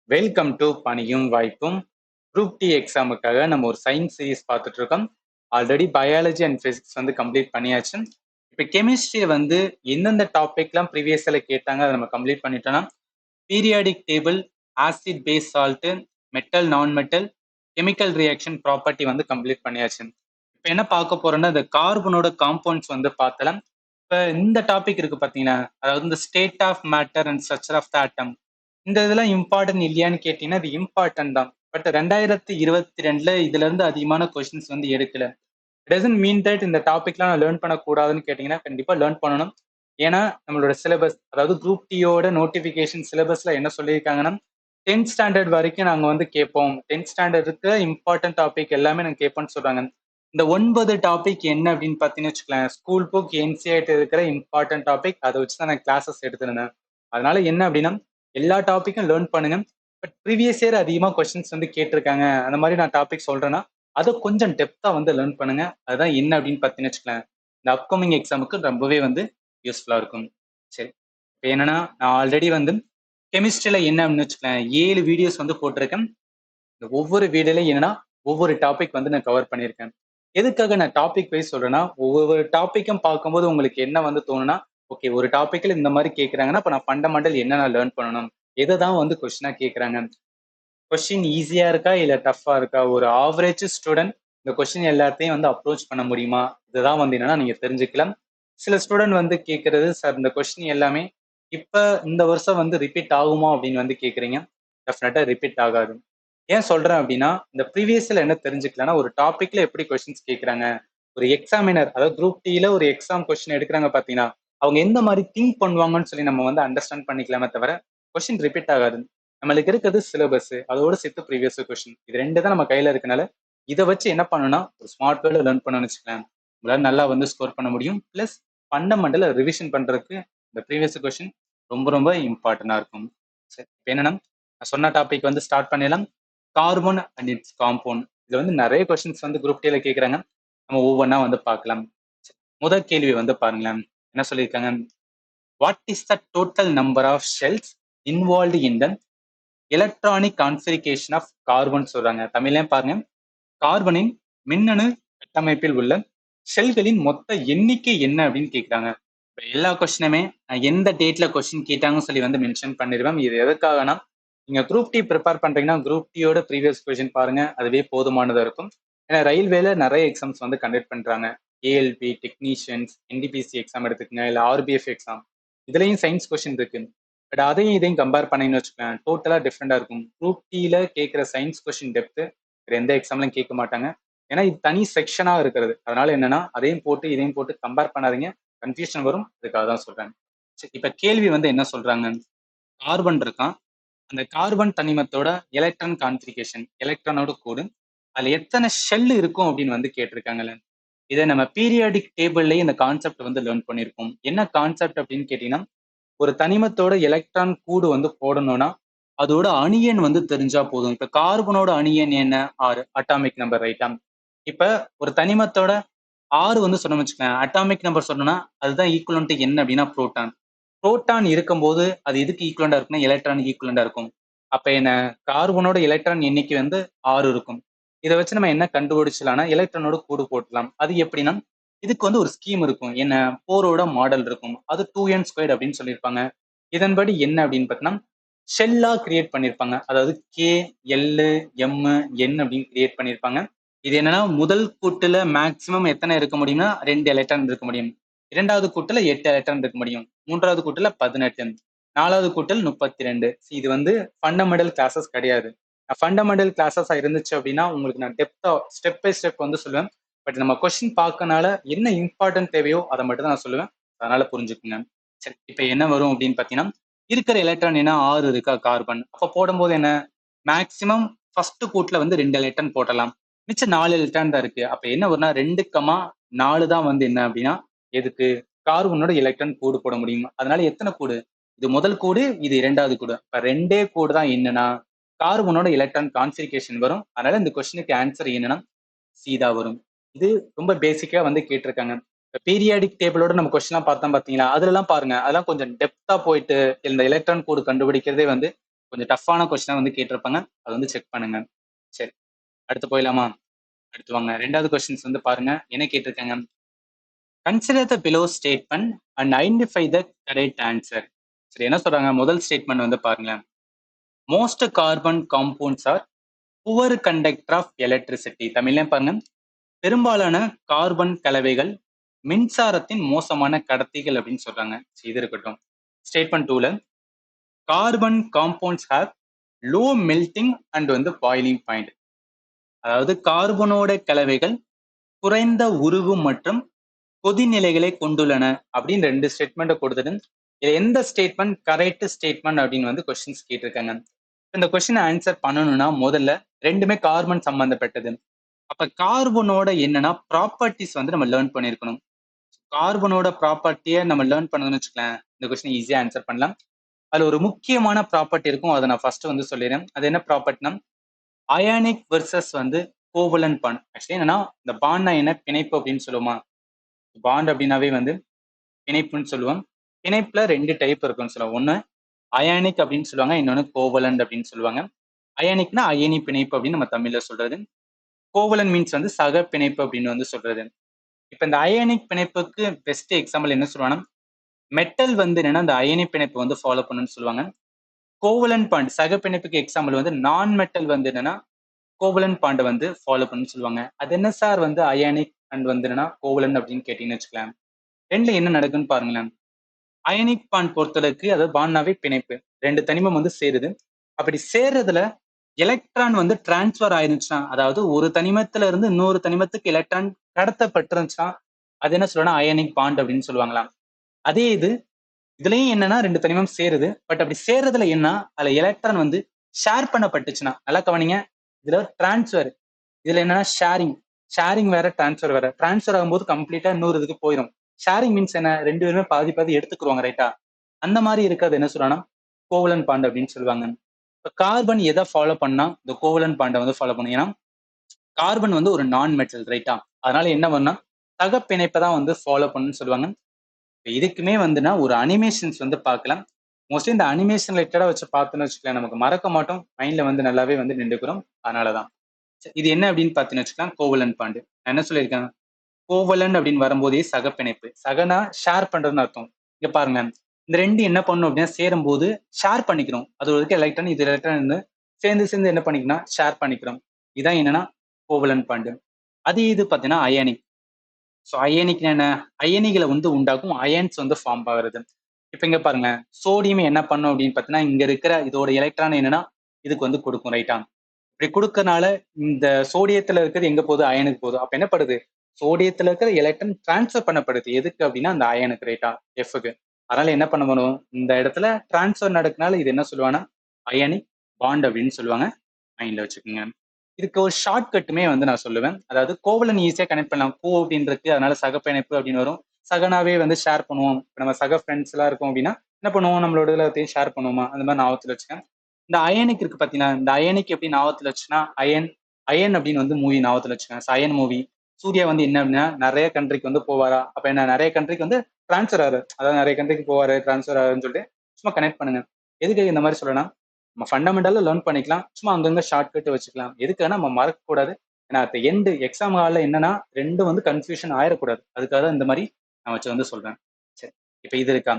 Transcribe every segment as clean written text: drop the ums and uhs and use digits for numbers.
Welcome to பணியும் வாய்ப்பும். Group D எக்ஸாமுக்காக நம்ம ஒரு சயின்ஸ் சீரிஸ் பார்த்துட்டு இருக்கோம். ஆல்ரெடி பயாலஜி அண்ட் பிசிக்ஸ் வந்து கம்ப்ளீட் பண்ணியாச்சு. இப்போ கெமிஸ்ட்ரியை வந்து எந்தெந்த டாபிக்லாம் ப்ரீவியஸ்ல கேட்டாங்க அதை நம்ம கம்ப்ளீட் பண்ணிட்டோம்னா, periodic table, acid base salt, metal non metal, chemical reaction property வந்து கம்ப்ளீட் பண்ணியாச்சு. இப்போ என்ன பார்க்க போறோம்னா, இந்த கார்பனோட காம்பவுண்ட்ஸ் வந்து பார்த்தலாம். இப்போ இந்த டாபிக் இருக்கு பார்த்தீங்கன்னா, அதாவது இந்த state of matter and structure of the atom. இந்த இதெல்லாம் இம்பார்ட்டன்ட் இல்லையான்னு கேட்டீங்கன்னா இது இம்பார்ட்டன்ட் தான். பட் 2022 இதுல இருந்து அதிகமான கொஸ்டின்ஸ் வந்து எடுக்கல. டசன்ட் மீன் தட் இந்த டாபிக்லாம் நான் லேர்ன் பண்ணக்கூடாதுன்னு கேட்டீங்கன்னா கண்டிப்பா லேர்ன் பண்ணணும். ஏன்னா நம்மளோட சிலபஸ், அதாவது குரூப் டியோட நோட்டிபிகேஷன் சிலபஸ்ல என்ன சொல்லியிருக்காங்கன்னா, 10th ஸ்டாண்டர்ட் வரைக்கும் நாங்க வந்து கேட்போம். 10th ஸ்டாண்டர்டுக்கு இம்பார்ட்டன்ட் டாபிக் எல்லாமே நாங்க கேட்போம்னு சொல்றாங்க. இந்த 9 டாபிக் என்ன அப்படின்னு பார்த்தீங்கன்னு வச்சுக்கலாம், ஸ்கூல் புக் என்சிஆர்டி இருக்கிற இம்பார்ட்டன்ட் டாபிக், அதை வச்சு தான் நான் கிளாஸஸ் எடுத்திருந்தேன். அதனால என்ன அப்படின்னா, எல்லா டாப்பிக்கும் லேர்ன் பண்ணுங்க. பட் ப்ரீவியஸ் இயர் அதிகமாக கொஸ்டின்ஸ் வந்து கேட்டிருக்காங்க, அந்த மாதிரி நான் டாபிக் சொல்றேன்னா அதை கொஞ்சம் டெப்தா வந்து லேர்ன் பண்ணுங்க. அதுதான் என்ன அப்படின்னு பார்த்தீங்கன்னு வச்சுக்கலாம், இந்த அப்கமிங் எக்ஸாமுக்கு ரொம்பவே வந்து யூஸ்ஃபுல்லா இருக்கும். சரி, இப்போ என்னன்னா நான் ஆல்ரெடி வந்து கெமிஸ்ட்ரியில என்ன அப்படின்னு வச்சுக்கலாம் 7 வீடியோஸ் வந்து போட்டிருக்கேன். இந்த ஒவ்வொரு வீடியோலையும் என்னன்னா ஒவ்வொரு டாபிக் வந்து நான் கவர் பண்ணியிருக்கேன். எதுக்காக நான் டாபிக் வைஸ் சொல்றேன்னா, ஒவ்வொரு டாப்பிக்கும் பார்க்கும்போது உங்களுக்கு என்ன வந்து தோணுனா, ஓகே ஒரு டாபிக்ல இந்த மாதிரி கேட்குறாங்கன்னா அப்போ நான் ஃபண்டமெண்டல் என்ன நான் லேர்ன் பண்ணணும், எதை தான் வந்து கொஸ்டினா கேட்குறாங்க, கொஸ்டின் ஈஸியா இருக்கா இல்ல டஃப்பா இருக்கா, ஒரு ஆவரேஜ் ஸ்டூடெண்ட் இந்த கொஸ்டின் எல்லாத்தையும் வந்து அப்ரோச் பண்ண முடியுமா, இதுதான் வந்து என்னன்னா நீங்க தெரிஞ்சுக்கலாம். சில ஸ்டூடெண்ட் வந்து கேட்கறது, சார் இந்த கொஸ்டின் எல்லாமே இப்ப இந்த வருஷம் வந்து ரிப்பீட் ஆகுமா அப்படின்னு வந்து கேட்குறீங்க. டெஃபினட்டா ரிப்பீட் ஆகாது. ஏன் சொல்றேன் அப்படின்னா, இந்த ப்ரீவியஸ்ல என்ன தெரிஞ்சுக்கலாம்னா, ஒரு டாபிக்ல எப்படி கொஸ்டின்ஸ் கேட்குறாங்க, ஒரு எக்ஸாமினர் அதாவது குரூப் டில ஒரு எக்ஸாம் கொஸ்டின் எடுக்கிறாங்க பார்த்தீங்கன்னா, அவங்க எந்த மாதிரி திங்க் பண்ணுவாங்கன்னு சொல்லி நம்ம வந்து அண்டர்ஸ்டாண்ட் பண்ணிக்கலாமே தவிர, கொஸ்டின் ரிப்பீட் ஆகாது. நம்மளுக்கு இருக்கிறது சிலபஸ், அதோட சேர்த்து ப்ரீவியஸ் கொஸ்டின், இது ரெண்டு தான் நம்ம கையில இருக்கனால, இதை வச்சு என்ன பண்ணணும்னா ஒரு ஸ்மார்ட் வேல லேர்ன் பண்ணணும்னு வச்சுக்கலாம். உங்களால நல்லா வந்து ஸ்கோர் பண்ண முடியும். பிளஸ் ஃபண்டமெண்டல் ரிவிஷன் பண்றதுக்கு இந்த ப்ரீவியஸ் கொஸ்டின் ரொம்ப ரொம்ப இம்பார்ட்டண்டா இருக்கும். சரி, இப்போ என்னன்னா நான் சொன்ன டாபிக் வந்து ஸ்டார்ட் பண்ணிடலாம். Carbon and it's compound. இதுல வந்து நிறைய கொஸ்டின்ஸ் வந்து குரூப் டில கேட்குறாங்க. நம்ம ஒவ்வொன்றா வந்து பார்க்கலாம். சரி, முதல் கேள்வி வந்து பாருங்களேன். என்ன சொல்லியிருக்காங்க, what is the total number of shells involved in the electronic configuration of carbon சொல்றாங்க. தமிழ்லயும் பாருங்க, கார்பனின் மின்னணு கட்டமைப்பில் உள்ள ஷெல்களின் மொத்த எண்ணிக்கை என்ன அப்படின்னு கேட்குறாங்க. இப்போ எல்லா கொஸ்டினுமே நான் எந்த டேட்ல கொஸ்டின் கேட்டாங்கன்னு சொல்லி வந்து மென்ஷன் பண்ணிடுவேன். இது எதுக்காகனா, நீங்க குரூப் டி ப்ரிப்பேர் பண்றீங்கன்னா குரூப் டியோட ப்ரீவியஸ் கொஸ்டின் பாருங்க, அதுவே போதுமானதா இருக்கும். ஏன்னா ரயில்வேல நிறைய எக்ஸாம்ஸ் வந்து கண்டக்ட் பண்றாங்க. ஏஎல்பி, டெக்னீஷியன்ஸ், என்டிபிசி எக்ஸாம் எடுத்துக்கங்க, இல்லை ஆர்பிஎஃப் எக்ஸாம், இதுலயும் சயின்ஸ் கொஸ்டின் இருக்கு. பட் அதையும் இதையும் கம்பேர் பண்ணீங்கன்னு வச்சுக்கோங்க, டோட்டலா டிஃப்ரெண்டா இருக்கும். குரூப் டில கேட்குற சயின்ஸ் கொஸ்டின் டெப்த் வேற எந்த எக்ஸாம்லையும் கேட்க மாட்டாங்க. ஏன்னா இது தனி செக்ஷனா இருக்கிறது. அதனால என்னன்னா அதையும் போட்டு இதையும் போட்டு கம்பேர் பண்ணாதீங்க, கன்ஃபியூஷன் வரும். அதுக்காக தான் சொல்றேன். சரி, இப்ப கேள்வி வந்து என்ன சொல்றாங்க, கார்பன் இருக்கான், அந்த கார்பன் தனிமத்தோட எலக்ட்ரான் கான்ஃபிகரேஷன், எலக்ட்ரானோட கோடு, அதுல எத்தனை ஷெல் இருக்கும் அப்படின்னு வந்து கேட்டிருக்காங்கல்ல. இதை நம்ம பீரியாடிக் டேபிள்லயே இந்த கான்செப்ட் வந்து லேர்ன் பண்ணியிருக்கோம். என்ன கான்செப்ட் அப்படின்னு கேட்டீங்கன்னா, ஒரு தனிமத்தோட எலக்ட்ரான் கூடு வந்து போடணும்னா அதோட அணியன் வந்து தெரிஞ்சா போதும். இப்ப கார்பனோட அணியன் என்ன, 6 அட்டாமிக் நம்பர், ரைட்டா. இப்ப ஒரு தனிமத்தோட 6 வந்து சொன்னோம்னு வச்சுக்கோங்க, அட்டாமிக் நம்பர் சொன்னோம்னா அதுதான் ஈக்குவலன்ட் என்ன அப்படின்னா புரோட்டான். புரோட்டான் இருக்கும்போது அது எதுக்கு ஈக்குவலண்டா இருக்குன்னா எலக்ட்ரானுக்கு ஈக்குவலண்டா இருக்கும். அப்ப என்ன, கார்பனோட எலக்ட்ரான் எண்ணிக்கை வந்து 6 இருக்கும். இதை வச்சு நம்ம என்ன கண்டுபிடிச்சலாம்னா எலக்ட்ரானோட கூடு போட்டலாம். அது எப்படின்னா, இதுக்கு வந்து ஒரு ஸ்கீம் இருக்கும். என்ன, போரோட மாடல் இருக்கும். அது 2n² அப்படின்னு சொல்லியிருப்பாங்க. இதன்படி என்ன அப்படின்னு பார்த்தீங்கன்னா, ஷெல்லா கிரியேட் பண்ணியிருப்பாங்க. அதாவது கே, எல், எம், என் அப்படின்னு கிரியேட் பண்ணியிருப்பாங்க. இது என்னன்னா, முதல் கூட்டுல மேக்சிமம் எத்தனை இருக்க முடியும்னா 2 எலக்ட்ரான் இருக்க முடியும். இரண்டாவது கூட்டுல 8 எலக்ட்ரான் இருக்க முடியும். மூன்றாவது கூட்டுல 18, நாலாவது கூட்டல் 32. இது வந்து ஃபண்டமெண்டல் கிளாஸஸ் கிடையாது. ஃபண்டமெண்டல் கிளாஸஸா இருந்துச்சு அப்படின்னா உங்களுக்கு நான் டெப்தா ஸ்டெப் பை ஸ்டெப் வந்து சொல்லுவேன். பட் நம்ம கொஸ்டின் பார்க்கனால என்ன இம்பார்ட்டன்ட் தேவையோ அதை மட்டும் தான் நான் சொல்லுவேன். அதனால புரிஞ்சுக்குங்க. சரி, இப்ப என்ன வரும் அப்படின்னு பாத்தீங்கன்னா, இருக்கிற எலக்ட்ரான் என்ன 6 இருக்கா கார்பன். அப்ப போடும்போது என்ன, மேக்சிமம் ஃபர்ஸ்ட் கூட்டுல வந்து 2 எலக்ட்ரான் போட்டலாம். மிச்சம் 4 எலக்ட்ரான் தான் இருக்கு. அப்ப என்ன வரும்னா 2,4 தான் வந்து என்ன அப்படின்னா எதுக்கு, கார்பனோட எலக்ட்ரான் கூடு போட முடியும். அதனால எத்தனை கூடு, இது முதல் கூடு, இது இரண்டாவது கூடு. இப்ப ரெண்டே கூடு தான் என்னன்னா கார்பனோட எலக்ட்ரான் கான்ஃபிகரேஷன் வரும். அதனால இந்த கொஸ்டினுக்கு ஆன்சர் என்னன்னா சி தான் வரும். இது ரொம்ப பேசிக்கா வந்து கேட்டிருக்காங்க. பீரியாடிக் டேபிளோட நம்ம கொஸ்டின்லாம் பார்த்தோம் பாத்தீங்களா, அதுல எல்லாம் பாருங்க, அதெல்லாம் கொஞ்சம் டெப்தா போயிட்டு இந்த எலக்ட்ரான் கோடு கண்டுபிடிக்கிறதே வந்து கொஞ்சம் டஃப்பான கொஸ்டினா வந்து கேட்டிருப்பாங்க. அதை வந்து செக் பண்ணுங்க. சரி, அடுத்து போயிடலாமா? அடுத்து வாங்க. 2வது கொஸ்டின்ஸ் வந்து பாருங்க. என்ன கேட்டிருக்காங்க? Consider the below statement and identify the correct answer. சரி, என்ன சொல்றாங்க? முதல் ஸ்டேட்மெண்ட் வந்து பாருங்களேன். Most carbon compounds are poor conductor of electricity. தமிழ்லயும் பாருங்க, பெரும்பாலான கார்பன் கலவைகள் மின்சாரத்தின் மோசமான கடத்திகள் அப்படின்னு சொல்றாங்க. சரி, இது இருக்கட்டும். ஸ்டேட்மெண்ட் 2ல carbon compounds have low melting and வந்து பாயிலிங் பாயிண்ட். அதாவது கார்பனோட கலவைகள் குறைந்த உருகு மற்றும் கொதிநிலைகளை கொண்டுள்ளன அப்படின்னு 2 ஸ்டேட்மெண்ட்டை கொடுத்துட்டு எந்த ஸ்டேட்மெண்ட் கரெக்ட் ஸ்டேட்மெண்ட் அப்படின்னு வந்து கொஸ்டின்ஸ் கேட்டிருக்காங்க. இந்த கொஸ்டின் ஆன்சர் பண்ணணும்னா முதல்ல ரெண்டுமே கார்பன் சம்பந்தப்பட்டது. அப்ப கார்பனோட என்னன்னா ப்ராப்பர்ட்டிஸ் வந்து நம்ம லேர்ன் பண்ணியிருக்கணும். கார்பனோட ப்ராப்பர்ட்டியை நம்ம லேர்ன் பண்ணணும்னு வச்சுக்கலாம், இந்த கொஸ்டின் ஈஸியா ஆன்சர் பண்ணலாம். அதுல ஒரு முக்கியமான ப்ராப்பர்ட்டி இருக்கும், அதை நான் ஃபர்ஸ்ட் வந்து சொல்லிடுறேன். அது என்ன ப்ராப்பர்ட்டினா அயானிக் வெர்சஸ் வந்து கோவலன்ட் பாண்ட். ஆக்சுவலி என்னன்னா இந்த பாண்ட்னா என்ன, பிணைப்பு அப்படின்னு சொல்லுவோமா? பாண்ட் அப்படின்னாவே வந்து பிணைப்புன்னு சொல்லுவோம். பிணைப்புல 2 டைப் இருக்குன்னு சொல்லுவோம். ஒன்னு அயானிக் அப்படின்னு சொல்லுவாங்க, இன்னொன்னு கோவலன்ட் அப்படின்னு சொல்லுவாங்க. அயானிக்னா அயனி பிணைப்பு அப்படின்னு நம்ம தமிழ்ல சொல்றது. கோவலன்ட் மீன்ஸ் வந்து சக பிணைப்பு அப்படின்னு வந்து சொல்றது. இப்ப இந்த அயனிக் பிணைப்புக்கு பெஸ்ட் எக்ஸாம்பிள் என்ன சொல்லுவாங்கன்னா, மெட்டல் வந்து என்னன்னா இந்த அயனி பிணைப்பு வந்து ஃபாலோ பண்ணுன்னு சொல்லுவாங்க. கோவலன்ட் பாண்ட் சக பிணைப்புக்கு எக்ஸாம்பிள் வந்து நான் மெட்டல் வந்து என்னன்னா கோவலன்ட் பாண்டை வந்து ஃபாலோ பண்ணுன்னு சொல்லுவாங்க. அது என்ன சார் வந்து அயானிக் அண்ட் வந்து என்னன்னா கோவலன்ட் அப்படின்னு கேட்டீங்கன்னு வச்சுக்கலாம். ரெண்டுல என்ன நடக்குன்னு பாருங்களேன். அயனிக் பாண்ட் பொறுத்தளவுக்கு அதாவது பாண்ட்னாவே பிணைப்பு, 2 தனிமம் வந்து சேருது. அப்படி சேர்றதுல எலக்ட்ரான் வந்து டிரான்ஸ்ஃபர் ஆயிருந்துச்சுன்னா, அதாவது ஒரு தனிமத்துல இருந்து இன்னொரு தனிமத்துக்கு எலக்ட்ரான் கடத்தப்பட்டிருந்துச்சுன்னா அது என்ன சொல்லலாம், அயனிக் பாண்ட் அப்படின்னு சொல்லுவாங்களாம். அதே இதுலயும் என்னன்னா 2 தனிமம் சேருது. பட் அப்படி சேர்றதுல என்ன, அதுல எலக்ட்ரான் வந்து ஷேர் பண்ணப்பட்டுச்சுன்னா, நல்லா கவனிங்க. இதுல டிரான்ஸ்ஃபர், இதுல என்னன்னா ஷேரிங். ஷேரிங் வேற, டிரான்ஸ்ஃபர் வேற. டிரான்ஸ்ஃபர் ஆகும்போது கம்ப்ளீட்டா இன்னொரு இதுக்கு போயிடும். ஷேரிங் மீன்ஸ் என்ன, 2 பேருமே பாதி பாதி எடுத்துக்குருவாங்க, ரைட்டா? அந்த மாதிரி இருக்கிறது என்ன சொல்றாங்கன்னா கோவலன்ட் பாண்ட் அப்படின்னு சொல்லுவாங்க. இப்போ கார்பன் எதை ஃபாலோ பண்ணா இந்த கோவலன்ட் பாண்டை வந்து ஃபாலோ பண்ணும்? ஏன்னா கார்பன் வந்து ஒரு நான் மெட்டல், ரைட்டா? அதனால என்ன பண்ணா சக பிணைப்பை தான் வந்து ஃபாலோ பண்ணுன்னு சொல்லுவாங்க. இதுக்குமே வந்துன்னா ஒரு அனிமேஷன்ஸ் வந்து பார்க்கலாம். மோஸ்ட்லி இந்த அனிமேஷன் ரிலேட்டடா வச்சு பார்த்தோன்னு வச்சுக்கலாம், நமக்கு மறக்க மாட்டோம், மைண்ட்ல வந்து நல்லாவே வந்து நின்றுக்கிறோம். அதனாலதான் இது என்ன அப்படின்னு பார்த்தீங்கன்னு வச்சுக்கலாம், கோவலன்ட் பாண்டு. நான் என்ன சொல்லியிருக்கேன், கோவலன் அப்படின்னு வரும்போதே சகப்பிணைப்பு. சகனா ஷேர் பண்றதுன்னு அர்த்தம். இங்க பாருங்க, இந்த 2 என்ன பண்ணும் அப்படின்னா சேரும்போது ஷேர் பண்ணிக்கிறோம். அது ஒரு எலக்ட்ரான், இது எலக்ட்ரான் சேர்ந்து சேர்ந்து என்ன பண்ணிக்கணும், ஷேர் பண்ணிக்கிறோம். இதான் என்னன்னா கோவலன்ட் பாண்டு. அது இது பார்த்தீங்கன்னா அயானிக். ஸோ அயனிக் என்ன, அயனிகளை வந்து உண்டாக்கும், அயன்ஸ் வந்து ஃபார்ம் ஆகுறது. இப்ப இங்க பாருங்க, சோடியம் என்ன பண்ணும் அப்படின்னு பார்த்தீங்கன்னா, இங்க இருக்கிற இதோட எலக்ட்ரான் என்னன்னா இதுக்கு வந்து கொடுக்கும், ரைட்டா? இப்படி கொடுக்கறனால இந்த சோடியத்துல இருக்கிறது எங்க போகுது, அயனுக்கு போகுது. அப்ப என்ன படுது, சோடியத்துல இருக்கிற எலக்ட்ரான் டிரான்ஸ்ஃபர் பண்ணப்படுது. எதுக்கு அப்படின்னா அந்த அயனுக்கு, ரைட்டா? எஃப்க்கு. அதனால என்ன பண்ணணும், இந்த இடத்துல டிரான்ஸ்ஃபர் நடக்கனால இது என்ன சொல்லுவாங்கன்னா அயனிக் பாண்ட் அப்படின்னு சொல்லுவாங்க. மைண்ட்ல வச்சுக்கோங்க. இதுக்கு ஒரு ஷார்ட் கட்டுமே வந்து நான் சொல்லுவேன். அதாவது கோவலன் ஈஸியா கனெக்ட் பண்ணலாம். கோ அப்படின்னு இருக்கு, அதனால சக பிணைப்பு அப்படின்னு வரும். சகனாவே வந்து ஷேர் பண்ணுவோம். இப்ப நம்ம சக ஃப்ரெண்ட்ஸ் எல்லாம் இருக்கோம் அப்படின்னா என்ன பண்ணுவோம், நம்மளோட எல்லாத்தையும் ஷேர் பண்ணுவோமா, அந்த மாதிரி ஞாபகத்துல வச்சுக்கேன். இந்த அயனிக் இருக்கு பாத்தீங்கன்னா, இந்த அயனிக் எப்படி ஞாபகத்துல வச்சுன்னா அயன், அயன் அப்படின்னு வந்து மூவி ஞாபகத்துல வச்சுக்கேன். Iron movie. சூர்யா வந்து என்ன அப்படின்னா நிறைய கண்ட்ரிக்கு வந்து போவாரா, அப்ப என்ன நிறைய கண்ட்ரிக்கு வந்து டிரான்ஸ்ஃபர் ஆகுது, அதாவது நிறைய கண்ட்ரிக்கு போவாரு, டிரான்ஸ்ஃபர் ஆகுதுன்னு சொல்லிட்டு சும்மா கனெக்ட் பண்ணுங்க. எதுக்கு இந்த மாதிரி சொல்லலாம், நம்ம ஃபண்டமெண்டலா லேர்ன் பண்ணிக்கலாம், சும்மா அங்கங்க ஷார்ட் கட் வச்சுக்கலாம். எதுக்குன்னா நம்ம மறக்க கூடாது. ஏன்னா அட் எண்டு எக்ஸாம் ஹாலில் என்னன்னா ரெண்டும் வந்து கன்ஃபியூஷன் ஆயிடக்கூடாது. அதுக்காக தான் இந்த மாதிரி நான் வச்சு வந்து சொல்றேன். சரி, இப்போ இது இருக்கா,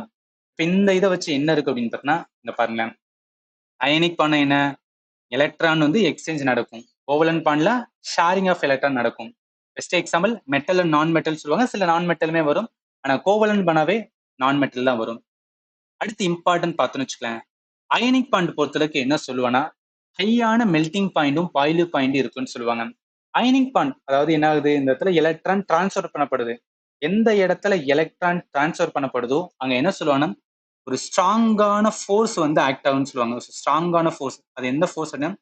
இப்போ இந்த இதை வச்சு என்ன இருக்கு அப்படின்னு பார்த்தீங்கன்னா, இந்த பாருங்களேன், அயனிக் பாண்ட் என்ன, எலக்ட்ரான் வந்து எக்ஸ்சேஞ்ச் நடக்கும். கோவலன்ட் பாண்ட்ல ஷேரிங் ஆஃப் எலக்ட்ரான் நடக்கும். பெஸ்ட் எக்ஸாம்பிள் மெட்டல் அண்ட் நான் மெட்டல் சொல்லுவாங்க, சில நான் மெட்டலுமே வரும். ஆனா கோவலன்ட் பண்ணாவே நான் மெட்டல் தான் வரும். அடுத்து இம்பார்ட்டன்ட் பார்த்துன்னு வச்சுக்கலாம், அயனிக் பாண்ட் பொறுத்தளவுக்கு என்ன சொல்லுவாங்கன்னா ஹையான மெல்டிங் பாயிண்டும் பாய்லிங் பாயிண்டும் இருக்குன்னு சொல்லுவாங்க. அயனிக் பாண்ட் அதாவது என்ன ஆகுது, இந்த இடத்துல எலக்ட்ரான் டிரான்ஸ்ஃபர் பண்ணப்படுது. எந்த இடத்துல எலக்ட்ரான் டிரான்ஸ்ஃபர் பண்ணப்படுதோ அங்க என்ன சொல்லுவாங்கன்னா ஒரு ஸ்ட்ராங்கான ஃபோர்ஸ் வந்து ஆக்ட் ஆகும்னு சொல்லுவாங்க. ஸ்ட்ராங்கான ஃபோர்ஸ், அது எந்த ஃபோர்ஸ் அப்படின்னா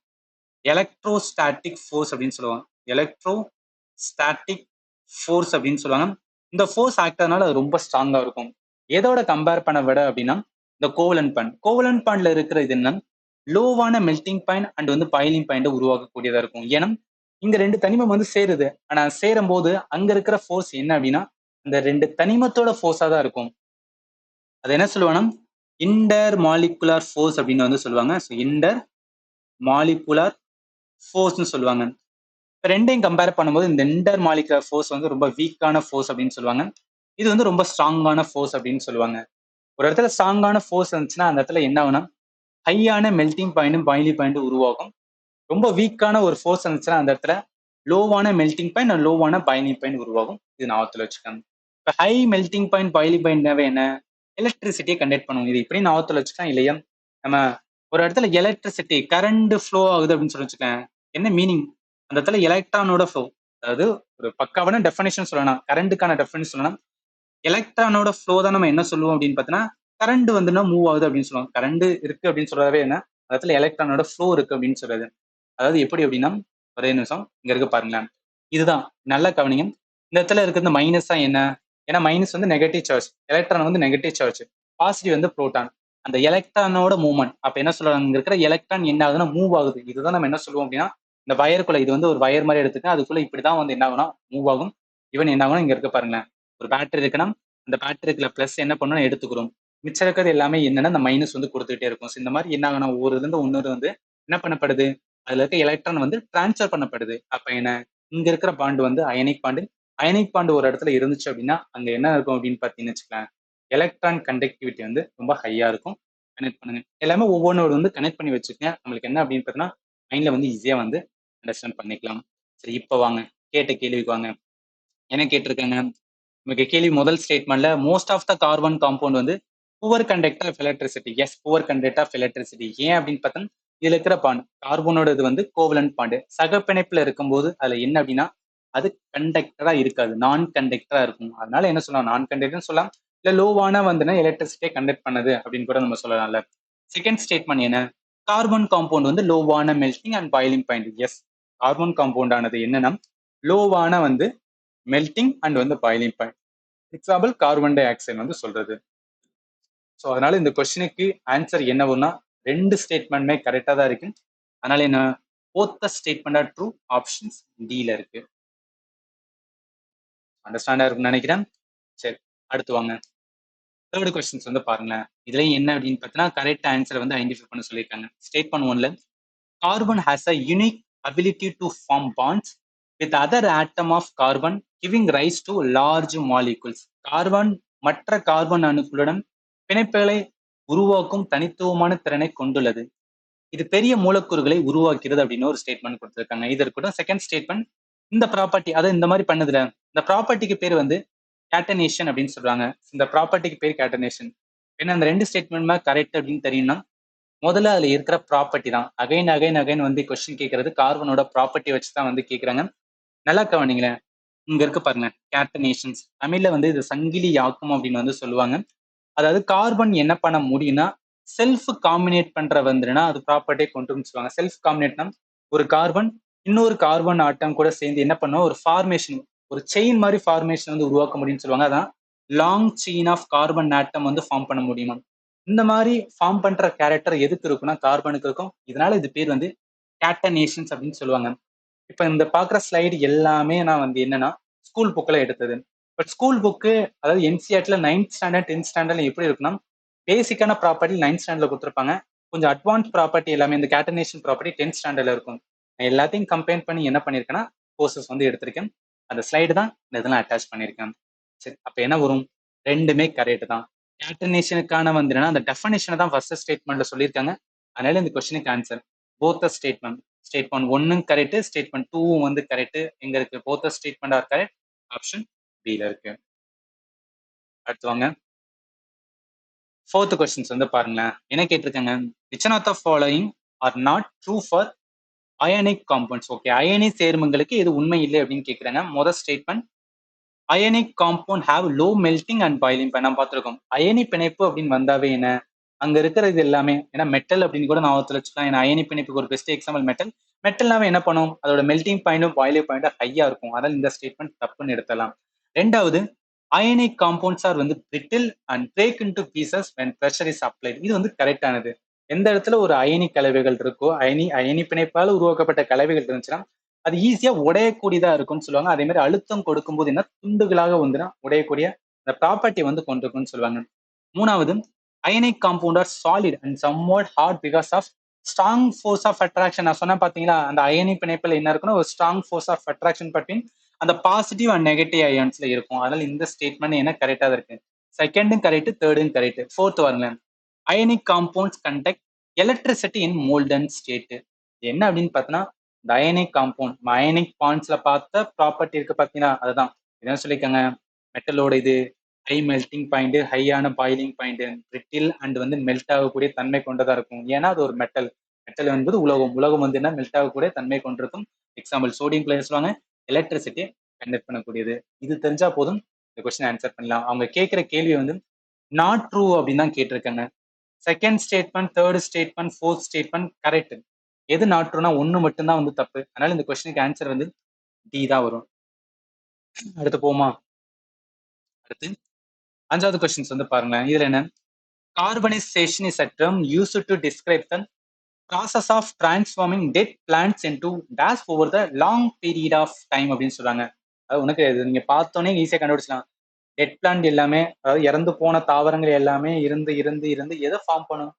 எலக்ட்ரோஸ்டாட்டிக் ஃபோர்ஸ் அப்படின்னு சொல்லுவாங்க. எலக்ட்ரோஸ்டாட்டிக் ஃபோர்ஸ் அப்படின்னு சொல்லுவாங்க. இந்த ஃபோர்ஸ் ஆக்ட் ஆனால அது ரொம்ப ஸ்ட்ராங்கா இருக்கும். எதோட கம்பேர் பண்ண விட அப்படின்னா இந்த கோவலன்ட் பாண்ட். கோவலன்ட் பாண்ட்ல இருக்கிற இது என்ன, லோவான மெல்டிங் பாயிண்ட் அண்ட் வந்து பாயிலிங் பாயிண்ட் உருவாக்கக்கூடியதா இருக்கும். ஏன்னா இங்க 2 தனிமம் வந்து சேருது. ஆனா சேரும் போது அங்க இருக்கிற ஃபோர்ஸ் என்ன அப்படின்னா இந்த 2 தனிமத்தோட ஃபோர்ஸா தான் இருக்கும். அது என்ன சொல்லுவாங்கன்னா இன்டர் மாலிகுலர் ஃபோர்ஸ் அப்படின்னு வந்து சொல்லுவாங்க. ஸோ இன்டர் மாலிகுலர் ஃபோர்ஸ்னு சொல்லுவாங்க. இப்போ ரெண்டையும் கம்பேர் பண்ணும்போது இந்த இன்டர் மாலிகுலர் ஃபோர்ஸ் வந்து ரொம்ப வீக்கான ஃபோர்ஸ் அப்படின்னு சொல்லுவாங்க. இது வந்து ரொம்ப ஸ்ட்ராங்கான ஃபோர்ஸ் அப்படின்னு சொல்லுவாங்க. ஒரு இடத்துல ஸ்ட்ராங்கான ஃபோர்ஸ் இருந்துச்சுன்னா அந்த இடத்துல என்ன ஆகும்னா ஹையான மெல்டிங் பாயிண்ட்டும் பாயிலிங் பாயிண்ட்டும் உருவாகும். ரொம்ப வீக்கான ஒரு ஃபோர்ஸ் இருந்துச்சுன்னா அந்த இடத்துல லோவான மெல்டிங் பாயிண்ட் அண்ட் லோவான பாயிலிங் பாயிண்ட் உருவாகும். இது ஞாபகத்தில் வச்சுக்கோங்க. இப்போ ஹை மெல்டிங் பாயிண்ட் பாயிலிங் பாயிண்ட்னாவே என்ன, எலக்ட்ரிசிட்டியை கண்டக்ட் பண்ணுவோம். இது இப்படி ஞாபகத்தில் வச்சுக்கலாம் இல்லையா? நம்ம ஒரு இடத்துல எலக்ட்ரிசிட்டி கரண்ட் ஃப்ளோ ஆகுது அப்படின்னு சொல்லி வச்சுக்கேன். என்ன மீனிங்? அந்த இடத்துல எலக்ட்ரானோட ஃப்ளோ, அதாவது ஒரு பக்காவான டெஃபினேஷன் சொல்லலாம், கரண்ட்டுக்கான டெஃபினேஷன் சொல்லலாம். எலக்ட்ரானோட ஃப்ளோ தான் நம்ம என்ன சொல்லுவோம் அப்படின்னு பார்த்தீங்கன்னா, கரண்ட் வந்துன்னா மூவ் ஆகுது அப்படின்னு சொல்லுவோம். கரண்ட் இருக்கு அப்படின்னு சொல்றதாவே என்ன, அந்த இடத்துல எலக்ட்ரானோட ஃப்ளோ இருக்கு அப்படின்னு சொல்றது. அதாவது எப்படி அப்படின்னா, ஒரே நிமிஷம் இங்க இருக்கு பாருங்களேன். இதுதான் நல்ல கவனிங்க. இந்த இடத்துல இருக்கிறது மைனஸ் தான் என்ன, ஏன்னா மைனஸ் வந்து நெகட்டிவ் சார்ஜ், எலக்ட்ரான் வந்து நெகட்டிவ் சார்ஜ், பாசிட்டிவ் வந்து புரோட்டான். அந்த எலக்ட்ரானோட மூவ்மெண்ட் அப்ப என்ன சொல்றாங்க, இங்க இருக்கிற எலக்ட்ரான் என்ன ஆகுதுன்னா மூவ் ஆகுது. இதுதான் நம்ம என்ன சொல்லுவோம் அப்படின்னா, இந்த வயருக்குள்ள இது வந்து ஒரு வயர் மாதிரி எடுத்துக்க, அதுக்குள்ள இப்படிதான் வந்து என்ன ஆகும்னா மூவ் ஆகும். ஈவன் என்ன ஆகும்னா இங்க இருக்க பாருங்களேன், ஒரு பேட்டரி இருக்குன்னா அந்த பேட்டரிக்குள்ள பிளஸ் என்ன பண்ணணும் எடுத்துக்கிறோம், மிச்சம் இருக்கிறது எல்லாமே என்னன்னா இந்த மைனஸ் வந்து கொடுத்துட்டே இருக்கும். ஸோ இந்த மாதிரி என்ன ஆகுனா ஒரு இதுல இருந்து இன்னொரு வந்து என்ன பண்ணப்படுது, அதுல இருக்க எலக்ட்ரான் வந்து டிரான்ஸ்ஃபர் பண்ணப்படுது. அப்ப என்ன, இங்க இருக்கிற பாண்டு வந்து அயனிக் பாண்டு. அயனிக் பாண்டு ஒரு இடத்துல இருந்துச்சு அப்படின்னா அங்க என்ன இருக்கும் அப்படின்னு பாத்தீங்கன்னு வச்சுக்கலாம், எலக்ட்ரான் கண்டக்டிவிட்டி வந்து ரொம்ப ஹையா இருக்கும். கனெக்ட் பண்ணுங்க, எல்லாமே ஒவ்வொன்றோட வந்து கனெக்ட் பண்ணி வச்சுக்கங்க. நம்மளுக்கு என்ன அப்படின்னு பார்த்தீங்கன்னா மைண்ட்ல வந்து ஈஸியா வந்து அண்டர்ஸ்டாண்ட் பண்ணிக்கலாம். சரி, இப்போ வாங்க கேட்ட கேள்விக்கு வாங்க. என்ன கேட்டிருக்காங்க, உங்களுக்கு கேள்வி முதல் ஸ்டேட்மெண்ட்ல most of the carbon compound வந்து poor conductor of electricity. Yes, poor conductor of electricity. ஏன் அப்படின்னு பார்த்தா இதுல இருக்கிற பாண்ட் கார்பனோட இது வந்து கோவலன்ட் பாண்டு. சகப்பிணைப்புல இருக்கும்போது அதுல என்ன அப்படின்னா அது கண்டக்டரா இருக்காது, நான் கண்டக்டரா இருக்கும். அதனால என்ன சொல்லலாம், நான் கண்டக்டர்னு சொல்லலாம். இல்ல லோவான வந்துன்னா எலக்ட்ரிசிட்டியை கண்டக்ட் பண்ணது அப்படின்னு கூட நம்ம சொல்லலாம்ல. செகண்ட் ஸ்டேட்மெண்ட் என்ன, கார்பன் காம்பவுண்ட் வந்து லோவான melting and boiling point. Yes, carbon compound ஆனது என்னன்னா லோவான வந்து மெல்டிங் அண்ட் வந்து boiling point. Example carbon dioxide வந்து சொல்றது. ஸோ அதனால இந்த கொஸ்டினுக்கு ஆன்சர் என்ன வரும்னா ரெண்டு ஸ்டேட்மெண்ட்மே கரெக்டா தான் இருக்கு. அதனால என்ன, both the statement are true, options டில இருக்கு. அண்டர்ஸ்டாண்டா இருக்கும்னு நினைக்கிறேன். சரி, அடுத்து வாங்க. தேர்ட் கொஸ்டின்ஸ் வந்து பாருங்களேன். இதுலயும் என்ன அப்படின்னு பார்த்தீங்கன்னா கரெக்ட் ஆன்சரை வந்து ஐடென்டிஃபை பண்ண சொல்லியிருக்காங்க. ஸ்டேட்மெண்ட் ஒன்ல carbon has a unique ability to form bonds with other atom of carbon giving rise to large molecules. Carbon மற்ற கார்பன் அணுக்களுடன் பிணைப்புகளை உருவாக்கும் தனித்துவமான திறனை கொண்டுள்ளது. இது பெரிய மூலக்கூறுகளை உருவாக்கிறது அப்படின்னு ஒரு ஸ்டேட்மெண்ட் கொடுத்திருக்காங்க. இது இருக்கட்டும். செகண்ட் ஸ்டேட்மெண்ட், இந்த ப்ராப்பர்ட்டி அதை இந்த மாதிரி பண்ணுதுல, இந்த ப்ராப்பர்ட்டிக்கு பேர் வந்து கேட்டனேஷன் அப்படின்னு சொல்றாங்க. இந்த ப்ராப்பர்ட்டிக்கு பேர் கேட்டனேஷன். ஏன்னா அந்த ரெண்டு ஸ்டேட்மெண்ட்மே கரெக்ட் அப்படின்னு தெரியும்னா முதல்ல அதுல இருக்கிற ப்ராப்பர்ட்டி தான். அகைன் அகைன் அகைன் வந்து கொஸ்டின் கேட்கறது கார்பனோட ப்ராப்பர்ட்டி வச்சு தான் வந்து கேட்கறாங்க. நல்லா கவனிங்களேன். இங்க இருக்கு பாருங்க, கேட்டனேஷன்ஸ். தமிழ்ல வந்து இது சங்கிலி யாக்கும் அப்படின்னு வந்து சொல்லுவாங்க. அதாவது கார்பன் என்ன பண்ண முடியும்னா செல்ஃப் காம்பினேட் பண்ற வந்துன்னா அது ப்ராப்பர்ட்டியை கொண்டு சொல்லுவாங்க. செல்ஃப் காம்பினேட்னா ஒரு கார்பன் இன்னொரு கார்பன் ஆட்டம் கூட சேர்ந்து என்ன பண்ணும், ஒரு ஃபார்மேஷன், ஒரு செயின் மாதிரி ஃபார்மேஷன் வந்து உருவாக்க முடியும்னு சொல்லுவாங்க. அதான் long chain of carbon atom வந்து ஃபார்ம் பண்ண முடியுமா. இந்த மாதிரி ஃபார்ம் பண்ற கேரக்டர் எதுக்கு இருக்குன்னா கார்பனுக்கு இருக்கும். இதனால இது பேர் வந்து கேட்டனேஷன்ஸ் அப்படின்னு சொல்லுவாங்க. இப்ப இந்த பாக்குற ஸ்லைடு எல்லாமே நான் வந்து என்னன்னா ஸ்கூல் புக்ல எடுத்தது. பட் ஸ்கூல் புக்கு, அதாவது என்சிஆர்டில 9th ஸ்டாண்டர்ட் 10th ஸ்டாண்டர்ட்ல எப்படி இருக்குன்னா பேசிக்கான ப்ராப்பர்ட்டி 9th ஸ்டாண்டர்ட்ல கொடுத்துருப்பாங்க. கொஞ்சம் அட்வான்ஸ் ப்ராப்பர்ட்டி எல்லாமே இந்த கேட்டனேஷன் ப்ராப்பர்ட்டி 10th ஸ்டாண்டர்ட்ல இருக்கும். நான் எல்லாத்தையும் கம்பைன் பண்ணி என்ன பண்ணிருக்கேன்னா கோர்சஸ் வந்து எடுத்திருக்கேன். அந்த ஸ்லைடு தான் இந்த இதெல்லாம் அட்டாச் பண்ணியிருக்கேன். சரி, அப்ப என்ன வரும், ரெண்டுமே கரெக்ட் தான். கேட்டனேஷனுக்கான வந்து அந்த டெஃபனேஷனை தான் ஃபர்ஸ்ட் ஸ்டேட்மெண்ட்ல சொல்லியிருக்காங்க. அதனால இந்த கொஸ்டினுக்கு ஆன்சர் போத் ஸ்டேட்மெண்ட், ஸ்டேட்மெண்ட் ஒன்னும் கரெக்ட், ஸ்டேட்மெண்ட் டூவும் வந்து கரெக்ட். எங்க இருக்கு, both statement are correct, option பில இருக்கு. அடுத்து வாங்க. ஃபோர்த் கொஸ்டின்ஸ் வந்து பாருங்களேன். என்ன கேட்டிருக்காங்க, which one of the following are not true for ionic compounds. Okay, அயனி சேர்மங்களுக்கு இது உண்மை இல்லை அப்படின்னு கேட்குறாங்க. முதல் statement, ionic compound have low melting and boiling point. நம்ம பார்த்துருக்கோம் அயனி பிணைப்பு அப்படின்னு வந்தாவே என்ன, அங்க இருக்கிறது எல்லாமே ஏன்னா மெட்டல் அப்படின்னு கூட நான் வச்சுக்கலாம். ஏன்னா அயனி பிணைப்புக்கு ஒரு பெஸ்ட் எக்ஸாம்பிள் மெட்டல். மெட்டல்னாவே என்ன பண்ணும், அதோட மெல்டிங் பாயிண்டும் பாயிலிங் பாயிண்டும் ஹையா இருக்கும். அதனால இந்த ஸ்டேட்மெண்ட் தப்புன்னு எடுத்தலாம். ரெண்டாவது, அயனிக் காம்பவுண்ட்ஸ் ஆர் வந்து brittle and break into pieces when pressure is applied. இது வந்து கரெக்டானது. எந்த இடத்துல ஒரு அயனி கலவைகள் இருக்கோ, அயனி பிணைப்பால் உருவாக்கப்பட்ட கலவைகள் இருந்துச்சுன்னா அது ஈஸியா உடையக்கூடியதா இருக்கும்னு சொல்லுவாங்க. அதே மாதிரி அழுத்தம் கொடுக்கும்போது என்ன துண்டுகளாக வந்துன்னா உடையக்கூடிய அந்த ப்ராப்பர்ட்டி வந்து கொண்டிருக்கும்னு சொல்லுவாங்க. மூணாவது, ionic compound are solid and somewhat hard because of strong force of attraction. நான் சொன்னா பாத்தீங்களா, அந்த அயனி பிணைப்பில் என்ன இருக்குன்னா ஒரு ஸ்ட்ராங் ஃபோர்ஸ் ஆஃப் அட்ராக்ஷன் பற்றின் அந்த பாசிட்டிவ் அண்ட் நெகட்டிவ் அயான்ஸ்ல இருக்கும். அதனால இந்த ஸ்டேட்மெண்ட் என்ன கரெக்டா தான் இருக்கு. செகண்டும் கரெக்ட், தேர்டும் கரெக்ட். ஃபோர்த் வாருங்களேன். Ionic compounds conduct electricity in molten state. என்ன அப்படின்னு பார்த்தோன்னா, இந்த அயனிக் காம்பவுண்ட் அயனிக் பாண்ட்ஸ்ல பார்த்த ப்ராப்பர்ட்டி இருக்கு பார்த்தீங்கன்னா, அதுதான் என்ன சொல்லியிருக்காங்க, மெட்டலோட இது ஹை மெல்டிங் பாயிண்ட், ஹையான பாயிலிங் பாயிண்ட், பிரிட்டில் அண்ட் வந்து மெல்ட் ஆகக்கூடிய தன்மை கொண்டதா இருக்கும். ஏன்னா அது ஒரு மெட்டல். மெட்டல் என்பது உலோகம். உலோகம் வந்து என்ன மெல்ட் ஆகக்கூடிய தன்மை கொண்டிருக்கும். எக்ஸாம்பிள் சோடியம் குளோரைட் சொல்லுவாங்க, எலக்ட்ரிசிட்டியை கண்டக்ட் பண்ணக்கூடியது. இது தெரிஞ்சா போதும் இந்த கொஸ்டின் ஆன்சர் பண்ணலாம். அவங்க கேட்கிற கேள்வி வந்து நாட் ட்ரூ அப்படின்னு தான் கேட்டிருக்காங்க. Second statement, third statement, fourth statement correct. எது நாட் ட்ரூனா ஒன்னு மட்டும்தான் வந்து தப்பு. அதனால இந்த கொஸ்டினுக்கு ஆன்சர் வந்து டி தான் வரும். அடுத்து போமா. அடுத்து 5வது கொஸ்டின்ஸ் வந்து பாருங்க. இதுல என்ன, carbonisation is a term used to describe the process of transforming dead plants into dash over the long period of time அப்படின்னு சொல்றாங்க. அது உனக்கு இது நீங்க பார்த்தோன்னே ஈஸியா கண்டுபிடிச்சலாம். டெட் பிளான்ட் எல்லாமே, அதாவது இறந்து போன தாவரங்கள் எல்லாமே இருந்து இருந்து இருந்து எதை ஃபார்ம் பண்ணும்,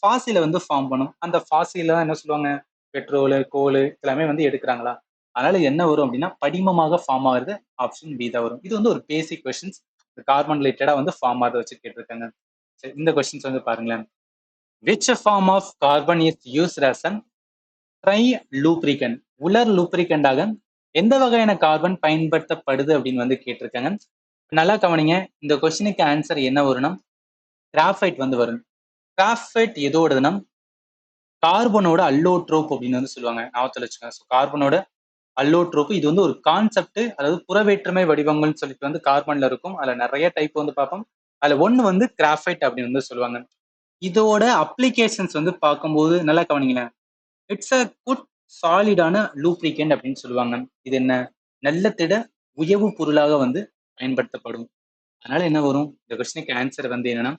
ஃபாசில வந்து ஃபார்ம் பண்ணும். அந்த ஃபாசில தான் என்ன சொல்லுவாங்க, பெட்ரோலு, கோலு எல்லாமே வந்து எடுக்கிறாங்களா. அதனால என்ன வரும் அப்படின்னா படிமமாக ஃபார்ம் ஆகுறது ஆப்ஷன் பி தான் வரும். இது வந்து ஒரு பேசிக் கொஸ்டின்ஸ், கார்பன் ரிலேட்டடா வந்து ஃபார்ம் ஆகிறத வச்சு கேட்டிருக்காங்க. சரி, இந்த கொஸ்டின்ஸ் வந்து பாருங்களேன். Which form of carbon is used as an dry lubricant, உலர் லூப்ரிகண்டாக எந்த வகையான கார்பன் பயன்படுத்தப்படுது அப்படின்னு வந்து கேட்டிருக்காங்க. நல்லா கவனிங்க, இந்த கொஸ்டினுக்கு ஆன்சர் என்ன வரும்னா கிராஃபைட் வந்து வரும். கிராஃபைட் எதோடதுன்னா கார்பனோட அல்லோட்ரோப் அப்படின்னு வந்து சொல்லுவாங்க. ஞாபகத்துல வச்சுக்கோங்க. கார்பனோட அல்லோட்ரோப் இது வந்து ஒரு கான்செப்ட், அதாவது புறவேற்றுமை வடிவங்கள்னு சொல்லிட்டு வந்து கார்பன்ல இருக்கும். அதுல நிறைய டைப் வந்து பார்ப்போம். அதுல ஒண்ணு வந்து கிராஃபைட் அப்படின்னு வந்து சொல்லுவாங்க. இதோட அப்ளிகேஷன்ஸ் வந்து பார்க்கும்போது நல்லா கவனிங்களேன். இட்ஸ் அ குட் சாலிடான லூப்ரிகன்ட் அப்படின்னு சொல்லுவாங்க. இது என்ன, நல்ல திட உயவு பொருளாக வந்து பயன்படுத்தப்படும். அதனால என்ன வரும், இந்த கொஸ்டினுக்கு ஆன்சர் வந்து என்னன்னா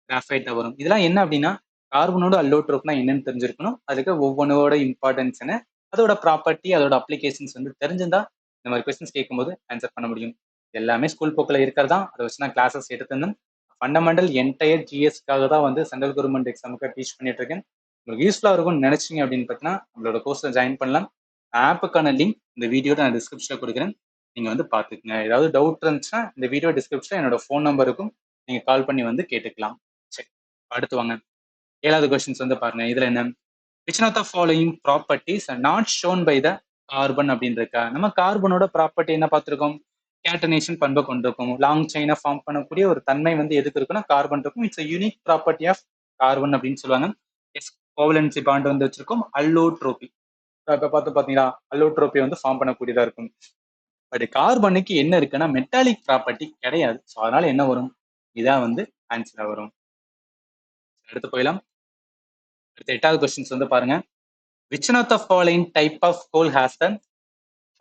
கிராஃபைட் தான் வரும். இதெல்லாம் என்ன அப்படின்னா கார்பனோட அல்லோட்ரோப்னா என்னன்னு தெரிஞ்சிருக்கணும். அதுக்கு ஒவ்வொன்றோட இம்பார்ட்டன்ஸ் என்ன, அதோட ப்ராப்பர்ட்டி, அதோட அப்ளிகேஷன்ஸ் வந்து தெரிஞ்சிருந்தா இந்த மாதிரி கொஸ்டின்ஸ் கேட்கும்போது ஆன்சர் பண்ண முடியும். எல்லாமே ஸ்கூல் போக்கில் இருக்கிறதா, அதை வச்சு நான் கிளாஸஸ் எடுத்திருந்தேன். ஃபண்டமெண்டல் என்டையர் ஜிஎஸ்க்காக தான் வந்து சென்ட்ரல் கவர்மெண்ட் எக்ஸாமுக்கு டீச் பண்ணிட்டு இருக்கேன். உங்களுக்கு யூஸ்ஃபுல்லாக இருக்கும்னு நினைச்சீங்க அப்படின்னு பார்த்தீங்கன்னா நம்மளோட கோர்ஸில் ஜாயின் பண்ணலாம். ஆப்புக்கான லிங்க் இந்த வீடியோட நான் டிஸ்கிரிப்ஷனில் கொடுக்குறேன். நீங்க வந்து பார்த்துக்குங்க. ஏதாவது டவுட் இருந்துச்சுன்னா இந்த வீடியோ டிஸ்கிரிப்ஷனில் என்னோட ஃபோன் நம்பர் இருக்கும், நீங்க கால் பண்ணி வந்து கேட்டுக்கலாம். சரி, அடுத்து வாங்க. 7வது கொஸ்டின்ஸ் வந்து பாருங்க. இதுல என்ன, which of the following properties are not shown by the carbon அப்படின்னு இருக்கா. நம்ம கார்பனோட ப்ராப்பர்ட்டி என்ன பார்த்திருக்கோம், கேட்டனேஷன் பண்பை கொண்டிருக்கும். லாங் செயினை ஃபார்ம் பண்ணக்கூடிய ஒரு தன்மை வந்து எதுக்கு இருக்குன்னா கார்பன் இருக்கும். It's unique property of carbon அப்படின்னு சொல்லுவாங்க. எஸ், கோவலன்சி பாண்ட் வந்து வச்சிருக்கோம். அல்லோட்ரோபி, இப்ப பார்த்து பாத்தீங்களா, அல்லோட்ரோபி வந்து ஃபார்ம் பண்ணக்கூடியதா இருக்கும். பட் கார்பனுக்கு என்ன இருக்குன்னா மெட்டாலிக் ப்ராப்பர்ட்டி கிடையாது. ஸோ அதனால என்ன வரும், இதான் வந்து ஆன்சரா வரும். அடுத்து போயிடலாம். அடுத்த 8வது கொஸ்டின்ஸ் வந்து பாருங்க. which of the following type of coal has the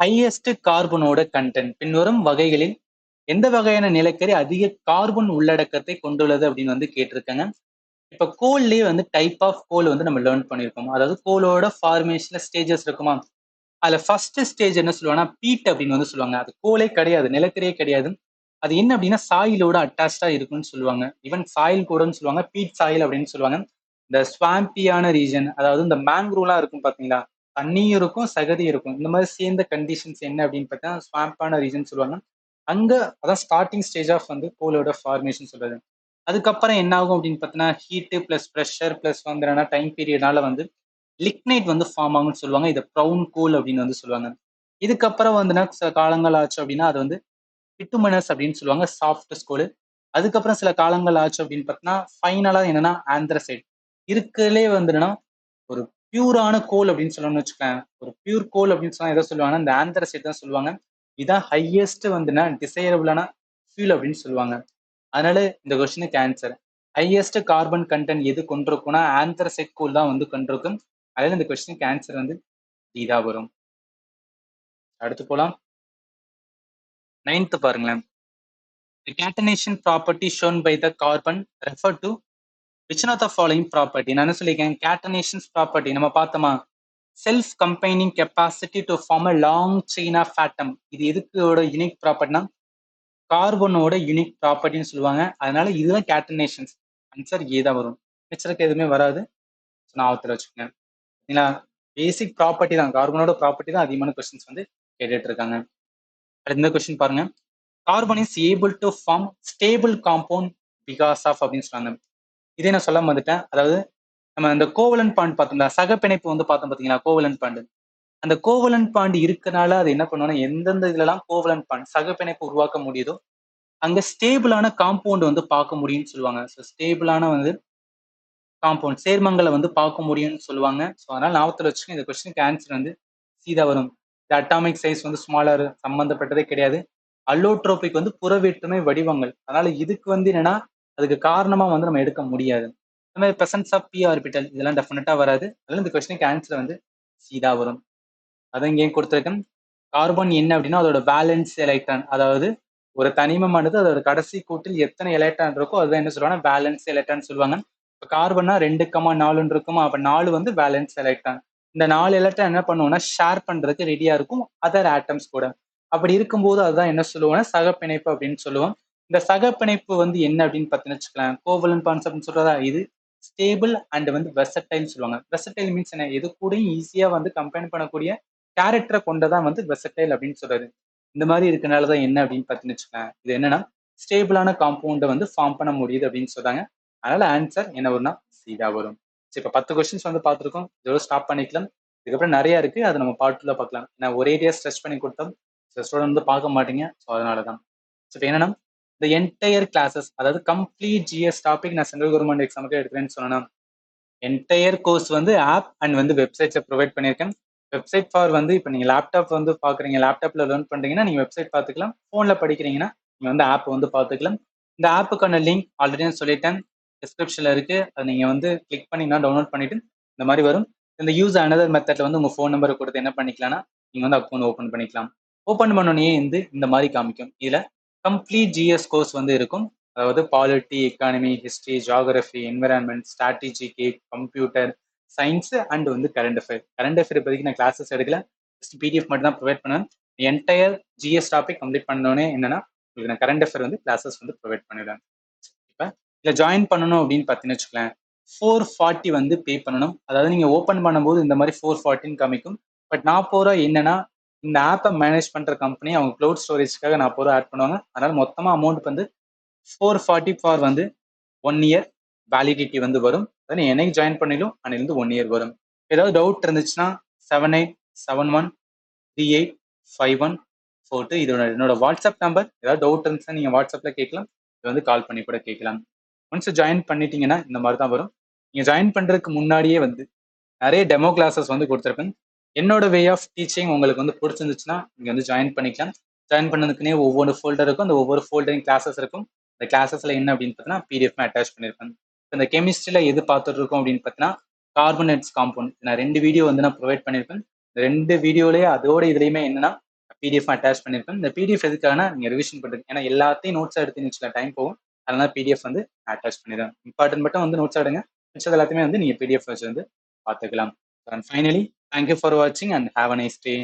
highest கார்பனோட கண்டென்ட், பின்வரும் வகைகளில் எந்த வகையான நிலக்கரி அதிக கார்பன் உள்ளடக்கத்தை கொண்டுள்ளது அப்படின்னு வந்து கேட்டிருக்காங்க. இப்ப கோல்லேயே வந்து டைப் ஆஃப் கோல் வந்து நம்ம லேர்ன் பண்ணியிருக்கோம். அதாவது கோலோட ஃபார்மேஷன்ல ஸ்டேஜஸ் இருக்குமா, அதுல ஃபர்ஸ்ட் ஸ்டேஜ் என்ன சொல்லுவாங்கன்னா பீட் அப்படின்னு வந்து சொல்லுவாங்க. அது கோலே கிடையாது, நிலக்கரியே கிடையாது. அது என்ன அப்படின்னா சாயிலோட அட்டாச்சா இருக்குன்னு சொல்லுவாங்க. ஈவன் சாயில் கூடன்னு சொல்லுவாங்க, பீட் சாயில் அப்படின்னு சொல்லுவாங்க. இந்த ஸ்வாம்பியான ரீஜன், அதாவது இந்த மேங்க்ரூவ்லாம் இருக்கும் பாத்தீங்களா, தண்ணியும் இருக்கும் சகதியும் இருக்கும். இந்த மாதிரி சேர்ந்த கண்டிஷன்ஸ் என்ன அப்படின்னு பார்த்தா ஸ்வாம்பான ரீஜன் சொல்லுவாங்க. அங்க அதான் ஸ்டார்டிங் ஸ்டேஜ் ஆஃப் வந்து கோலோட ஃபார்மேஷன் சொல்றது. அதுக்கப்புறம் என்ன ஆகும் அப்படின்னு பார்த்தீங்கன்னா ஹீட்டு பிளஸ் ப்ரெஷர் பிளஸ் வந்து என்னன்னா டைம் பீரியட்னால வந்து லிக்னைட் வந்து ஃபார்ம் ஆகும்னு சொல்லுவாங்க. இதை ப்ரௌன் கோல் அப்படின்னு வந்து சொல்லுவாங்க. இதுக்கப்புறம் வந்துன்னா சில காலங்கள் ஆச்சு அப்படின்னா அது வந்து பிட்டுமனஸ் அப்படின்னு சொல்லுவாங்க, சாஃப்ட் ஸ்கோல். அதுக்கப்புறம் சில காலங்கள் ஆச்சு அப்படின்னு பார்த்தீங்கன்னா ஃபைனலா என்னன்னா ஆந்த்ரசைட் இருக்குலே வந்து என்னன்னா ஒரு பியூரான கோல் அப்படின்னு சொல்லணும்னு வச்சுக்கேன். ஒரு பியூர் கோல் அப்படின்னு சொன்னா எதை சொல்லுவாங்கன்னா இந்த ஆந்த்ரசைட் தான் சொல்லுவாங்க. இதான் ஹையஸ்ட் வந்துன்னா டிசைரபிளான ஃபியூல் அப்படின்னு சொல்லுவாங்க. அதனால இந்த கொஸ்டினுக்கு ஆன்சர் ஹையஸ்ட் கார்பன் கண்டென்ட் எது கொண்டிருக்கும்னா ஆந்த்ரசைட் கோல் தான் வந்து கொண்டிருக்கும். அதனால இந்த கொஸ்டினுக்கு ஆன்சர் வந்து இதா வரும். அடுத்து போலாம். 9th பாருங்களேன். The catenation property shown by the carbon refer to which of the following property. நான் என்ன சொல்லியிருக்கேன், catenations property நம்ம பார்த்தோமா, self combining capacity to form a long chain of atom. இது எதுக்கோட யூனிக் ப்ராப்பர்ட்டினா கார்பனோட யூனிக் ப்ராப்பர்ட்டின்னு சொல்லுவாங்க. அதனால இதுதான் கேட்டனேஷன்ஸ். ஆன்சர் ஏ தான் வரும். மிச்சருக்கு எதுவுமே வராது. ஞாபகத்தில் வச்சுக்கோங்க. சரிங்களா? பேசிக் ப்ராப்பர்ட்டி தான், கார்பனோட ப்ராப்பர்ட்டி தான் அதிகமான கொஸ்டின்ஸ் வந்து கேட்டுட்டு இருக்காங்க. அடுத்த கொஸ்டின் பாருங்க. Carbon is able to form stable compound because of அப்படின்னு சொன்னாங்க. இதே நான் சொல்ல வந்துட்டேன். அதாவது நம்ம இந்த கோவலன் பாண்ட் பார்த்தோம்ல, சகப்பிணைப்பு வந்து பார்த்தோம் பார்த்தீங்களா, கோவலன் பாண்ட். அந்த கோவலன் பாண்ட் இருக்கனால அது என்ன பண்ணுவோம்னா, எந்தெந்த இதுலலாம் கோவலன் பாண்ட் சகப்பிணைப்பு உருவாக்க முடியுதோ அங்க ஸ்டேபிளான காம்பவுண்ட் வந்து பார்க்க முடியும்னு சொல்லுவாங்க. ஸோ ஸ்டேபிளான வந்து காம்பவுண்ட் சேர்மங்களை வந்து பார்க்க முடியும்னு சொல்லுவாங்க. ஸோ அதனால ஞாபகத்தில் வச்சுக்கோங்க. இந்த கொஸ்டினுக்கு ஆன்சர் வந்து சீதா வரும். இந்த அட்டாமிக் சைஸ் வந்து ஸ்மாலர் சம்பந்தப்பட்டதே கிடையாது. அல்லோட்ரோபிக் வந்து புறவேற்றுமை வடிவங்கள். அதனால இதுக்கு வந்து என்னன்னா அதுக்கு காரணமா வந்து நம்ம எடுக்க முடியாது. இந்த மாதிரி பிரசன்ஸ் ஆஃப் பி ஆர்பிட்டல் இதெல்லாம் டெஃபினட்டா வராது. அதனால இந்த கொஸ்டினுக்கு ஆன்சர் வந்து சீதா வரும். அதை இங்கேயும் கொடுத்துருக்கேன். கார்பன் என்ன அப்படின்னா அதோட வேலன்ஸ் எலக்ட்ரான், அதாவது ஒரு தனிமமானது அதோட கடைசி கூட்டில் எத்தனை எலக்ட்ரான் இருக்கோ அதுதான் என்ன சொல்லுவாங்க, வேலன்ஸ் எலக்ட்ரான் சொல்லுவாங்க. இப்போ கார்பன்னா 2,4 இருக்குமா, அப்ப 4 வந்து வேலன்ஸ் எலக்ட்ரான். இந்த 4 எலக்ட்ரான் என்ன பண்ணுவோம்னா ஷேர் பண்றதுக்கு ரெடியா இருக்கும் அதர் ஆட்டம்ஸ் கூட. அப்படி இருக்கும்போது அதுதான் என்ன சொல்லுவோம்னா சகப்பிணைப்பு அப்படின்னு சொல்லுவோம். இந்த சகப்பிணைப்பு வந்து என்ன அப்படின்னு பார்த்தீங்கன்னு வச்சுக்கலாம், கோவலன் கான்செப்ட்னு சொல்றதா, இது ஸ்டேபிள் அண்ட் வந்து வெசடைல் சொல்லுவாங்க. வெசடைல் மீன்ஸ் என்ன, எது கூடயும் ஈஸியா வந்து கம்பைன் பண்ணக்கூடிய கேரக்டரை கொண்டதான் வந்து வெசடைல் அப்படின்னு சொல்றாரு. இந்த மாதிரி இருக்கனாலதான் என்ன அப்படின்னு பார்த்தீங்கன்னு வச்சுக்கோங்க, இது என்னன்னா ஸ்டேபிளான காம்பவுண்டை வந்து ஃபார்ம் பண்ண முடியுது அப்படின்னு சொல்றாங்க. அதனால ஆன்சர் என்ன வரும்னா சீதா வரும். சரி, இப்போ 10 கொஸ்டின்ஸ் வந்து பார்த்துருக்கோம். இதோட ஸ்டாப் பண்ணிக்கலாம். இதுக்கப்புறம் நிறைய இருக்கு, அதை நம்ம பார்ட்ல பார்க்கலாம். ஏன்னா ஒரேடியா ஸ்ட்ரெச் பண்ணி கொடுத்தோம், சில ஸ்டூடெண்ட் வந்து பார்க்க மாட்டீங்க. ஸோ அதனாலதான். ஸோ இப்போ என்னன்னா இந்த என்டையர் கிளாஸஸ், அதாவது கம்ப்ளீட் ஜிஎஸ் டாபிக் நான் சென்ட்ரல் கவர்மெண்ட் எக்ஸாமுக்கு எடுக்கிறேன்னு சொன்னா என்டையர் கோர்ஸ் வந்து ஆப் அண்ட் வந்து வெப்சைட்ஸை ப்ரொவைட் பண்ணியிருக்கேன். வெப்சைட் ஃபார் வந்து இப்போ நீங்கள் லேப்டாப் வந்து பார்க்குறீங்க, லேப்டாப்பில் லேர்ன் பண்ணுறீங்கன்னா நீங்கள் வெப்சைட் பார்த்துக்கலாம். ஃபோனில் படிக்கிறீங்கன்னா நீங்கள் வந்து ஆப் வந்து பார்த்துக்கலாம். இந்த ஆப்புக்கான லிங்க் ஆல்ரெடி நான் சொல்லிட்டேன், டிஸ்கிரிப்ஷனில் இருக்குது. அதை நீங்கள் வந்து கிளிக் பண்ணிங்கன்னா டவுன்லோட் பண்ணிவிட்டு இந்த மாதிரி வரும். இந்த யூஸ் அனதர் மெத்தடில் வந்து உங்கள் ஃபோன் நம்பரை கொடுத்து என்ன பண்ணிக்கலாம்னா நீங்கள் வந்து அக்கௌண்ட் ஓப்பன் பண்ணிக்கலாம். ஓப்பன் பண்ணோடனே வந்து இந்த மாதிரி காமிக்கும். இதில் கம்ப்ளீட் ஜிஎஸ் கோர்ஸ் வந்து இருக்கும். அதாவது polity, economy, history, geography, environment, strategy, computer science and வந்து கரண்ட் அஃபேர். கரண்ட் அஃபேர் இப்போதைக்கு நான் கிளாஸஸ் எடுக்கல, ஜஸ்ட் பிடிஎஃப் மட்டும் தான் ப்ரொவைட் பண்ணுவேன். என்டையர் ஜிஎஸ் டாபிக் கம்ப்ளீட் பண்ணோன்னே என்னன்னா உங்களுக்கு நான் கரண்ட் அஃபேர் வந்து கிளாஸஸ் வந்து ப்ரொவைட் பண்ணிடுவேன். இப்போ இதில் ஜாயின் பண்ணணும் அப்படின்னு பார்த்தீங்கன்னு வச்சுக்கலாம், 440 வந்து பே பண்ணணும். அதாவது நீங்கள் ஓப்பன் பண்ணும்போது இந்த மாதிரி 440 காமிக்கும். பட் 40 ரூபா என்னன்னா இந்த ஆப்பை மேனேஜ் பண்ணுற கம்பெனி அவங்க க்ளவுட் ஸ்டோரேஜ்க்காக 40 ரூபா ஆட் பண்ணுவாங்க. அதனால மொத்தமாக அமௌண்ட் வந்து 440 ஃபார் வந்து 1 இயர் வேலிடிட்டி வந்து வரும். அதாவது என்னைக்கு ஜாயின் பண்ணிடும் அன்னிலிருந்து 1 இயர் வரும். ஏதாவது டவுட் இருந்துச்சுன்னா 7871385142 இதோட என்னோட வாட்ஸ்அப் நம்பர். ஏதாவது டவுட் இருந்துச்சுன்னா நீங்கள் வாட்ஸ்அப்பில் கேட்கலாம், இது வந்து கால் பண்ணி கூட கேட்கலாம். ஒன்ஸ் ஜாயின் பண்ணிட்டீங்கன்னா இந்த மாதிரி தான் வரும். நீங்கள் ஜாயின் பண்ணுறதுக்கு முன்னாடியே வந்து நிறைய டெமோ கிளாஸஸ் வந்து கொடுத்துருப்பேன். என்னோட வே ஆஃப் டீச்சிங் உங்களுக்கு வந்து பிடிச்சிருந்துச்சுன்னா நீங்கள் வந்து ஜாயின் பண்ணிக்கலாம். ஜாயின் பண்ணதுக்குன்னே ஒவ்வொரு ஃபோல்டர் இருக்கும், அந்த ஒவ்வொரு ஃபோல்டரையும் கிளாஸஸ் இருக்கும். இந்த கிளாஸஸ்ல என்ன அப்படின்னு பார்த்தீங்கன்னா பிடிஎஃப் அட்டாச் பண்ணியிருப்பேன். இந்த கெமிஸ்ட்ரியில எது பார்த்துட்டு இருக்கோம் அப்படின்னு பார்த்தீங்கன்னா கார்பனேட்ஸ் காம்பவுண்ட். நான் 2 வீடியோ வந்து நான் ப்ரொவைட் பண்ணியிருப்பேன். இந்த 2 வீடியோலேயே அதோட இதுலையுமே என்னன்னா பிடிஎஃப் அட்டாச் பண்ணியிருப்பேன். இந்த பிடிஎஃப் எதுக்காகனா நீங்கள் ரிவிஷன் பண்ணுறது, ஏன்னா எல்லாத்தையும் நோட்ஸ் எடுத்து வச்சுக்கலாம், டைம் போகும். அதனால பிடிஎஃப் வந்து அட்டாச் பண்ணிடுறேன். இம்பார்ட்டன்ட் மட்டும் வந்து நோட்ஸ் எடுங்க, மிச்சது எல்லாத்தையுமே வந்து நீங்கள் பிடிஎஃப் வச்சு வந்து பார்த்துக்கலாம். அண்ட் ஃபைனலி தேங்க்யூ ஃபார் வாட்சிங் and have a nice day.